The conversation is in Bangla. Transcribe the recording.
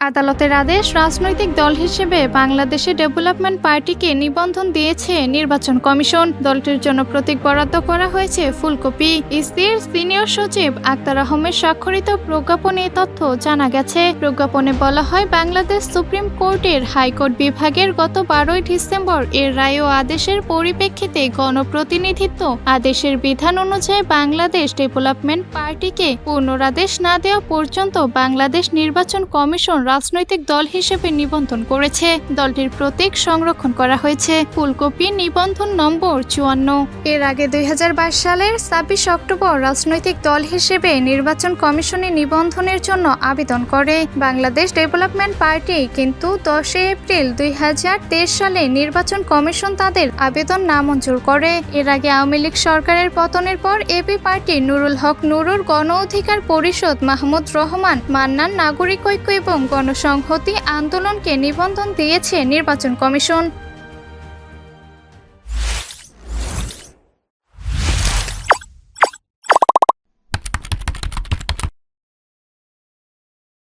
আদালতের আদেশ, রাজনৈতিক দল হিসেবে বাংলাদেশে ডেভেলপমেন্ট পার্টিকে নিবন্ধন দিয়েছে নির্বাচন কমিশন। দলটির জন্য প্রতীক বরাদ্দ করা হয়েছে ফুলকপি। ইসির সিনিয়র সচিব আক্তার আহমেদ স্বাক্ষরিত প্রজ্ঞাপনে এ তথ্য জানা গেছে। প্রজ্ঞাপনে বলা হয়, বাংলাদেশ সুপ্রিম কোর্টের হাইকোর্ট বিভাগের গত 12 ডিসেম্বর এর রায় ও আদেশের পরিপ্রেক্ষিতে গণপ্রতিনিধিত্ব আদেশের বিধান অনুযায়ী বাংলাদেশ ডেভেলপমেন্ট পার্টিকে পুনরাদেশ না দেওয়া পর্যন্ত বাংলাদেশ নির্বাচন কমিশন রাজনৈতিক দল হিসেবে নিবন্ধন করেছে। দলটির প্রতীক সংরক্ষণ করা হয়েছে ফুলকপি, নিবন্ধন নম্বর 54। এর আগে 2022 সালের 26 অক্টোবর রাজনৈতিক দল হিসেবে নির্বাচন কমিশনে নিবন্ধনের জন্য আবেদন করে বাংলাদেশ ডেভেলপমেন্ট পার্টি, কিন্তু 10 এপ্রিল 2023 সালে নির্বাচন কমিশন তাদের আবেদন নামঞ্জুর করে। এর আগে আওয়ামী লীগ সরকারের পতনের পর এবি পার্টি নুরুল হক নুরুর, গণ অধিকার পরিষদ মাহমুদ রহমান মান্নান, নাগরিক ঐক্য এবং গণসংহতি আন্দোলনকে নিবন্ধন দিয়েছে নির্বাচন কমিশন।